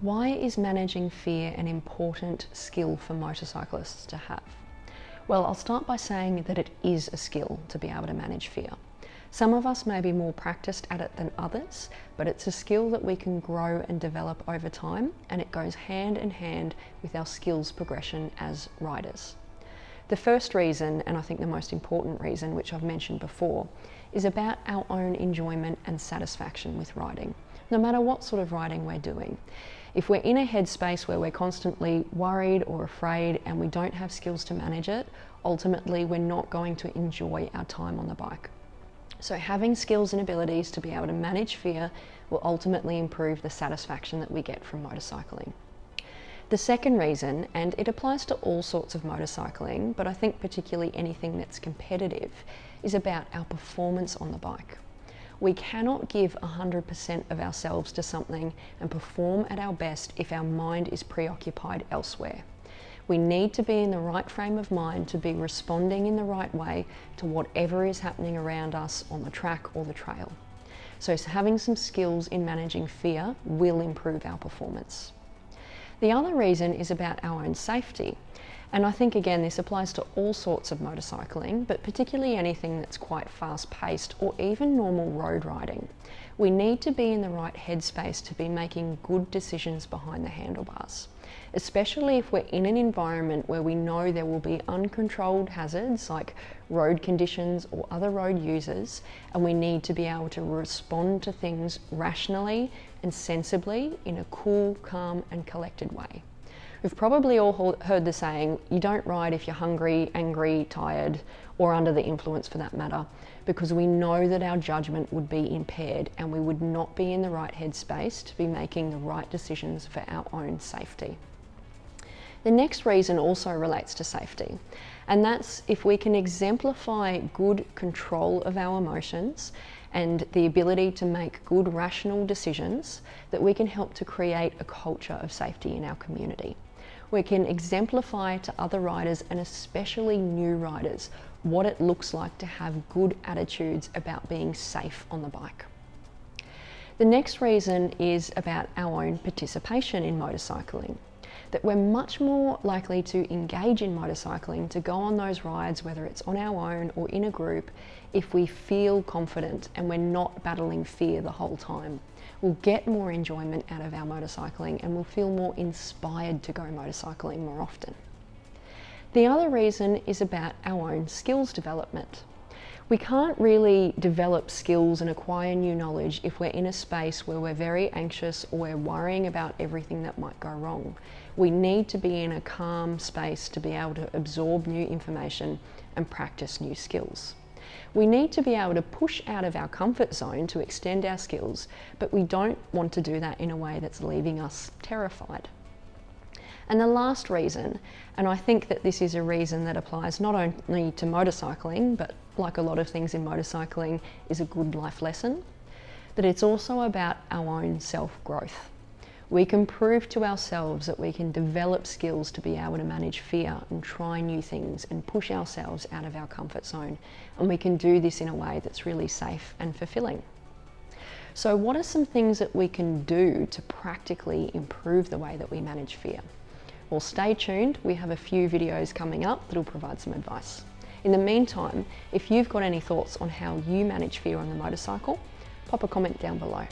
Why is managing fear an important skill for motorcyclists to have? Well, I'll start by saying that it is a skill to be able to manage fear. Some of us may be more practiced at it than others, but it's a skill that we can grow and develop over time, and it goes hand in hand with our skills progression as riders. The first reason, and I think the most important reason, which I've mentioned before, is about our own enjoyment and satisfaction with riding, no matter what sort of riding we're doing. If we're in a headspace where we're constantly worried or afraid and we don't have skills to manage it, ultimately we're not going to enjoy our time on the bike. So having skills and abilities to be able to manage fear will ultimately improve the satisfaction that we get from motorcycling. The second reason, and it applies to all sorts of motorcycling, but I think particularly anything that's competitive, is about our performance on the bike. We cannot give 100% of ourselves to something and perform at our best if our mind is preoccupied elsewhere. We need to be in the right frame of mind to be responding in the right way to whatever is happening around us on the track or the trail. So having some skills in managing fear will improve our performance. The other reason is about our own safety. And I think, again, this applies to all sorts of motorcycling, but particularly anything that's quite fast-paced or even normal road riding. We need to be in the right headspace to be making good decisions behind the handlebars, especially if we're in an environment where we know there will be uncontrolled hazards like road conditions or other road users, and we need to be able to respond to things rationally and sensibly in a cool, calm and collected way. We've probably all heard the saying, you don't ride if you're hungry, angry, tired, or under the influence for that matter, because we know that our judgment would be impaired and we would not be in the right headspace to be making the right decisions for our own safety. The next reason also relates to safety, and that's if we can exemplify good control of our emotions and the ability to make good rational decisions, that we can help to create a culture of safety in our community. We can exemplify to other riders, and especially new riders, what it looks like to have good attitudes about being safe on the bike. The next reason is about our own participation in motorcycling. That we're much more likely to engage in motorcycling, to go on those rides, whether it's on our own or in a group, if we feel confident and we're not battling fear the whole time. We'll get more enjoyment out of our motorcycling and we'll feel more inspired to go motorcycling more often. The other reason is about our own skills development. We can't really develop skills and acquire new knowledge if we're in a space where we're very anxious or we're worrying about everything that might go wrong. We need to be in a calm space to be able to absorb new information and practice new skills. We need to be able to push out of our comfort zone to extend our skills, but we don't want to do that in a way that's leaving us terrified. And the last reason, and I think that this is a reason that applies not only to motorcycling, but like a lot of things in motorcycling, is a good life lesson, that it's also about our own self-growth. We can prove to ourselves that we can develop skills to be able to manage fear and try new things and push ourselves out of our comfort zone. And we can do this in a way that's really safe and fulfilling. So what are some things that we can do to practically improve the way that we manage fear? Well, stay tuned. We have a few videos coming up that'll provide some advice. In the meantime, if you've got any thoughts on how you manage fear on the motorcycle, pop a comment down below.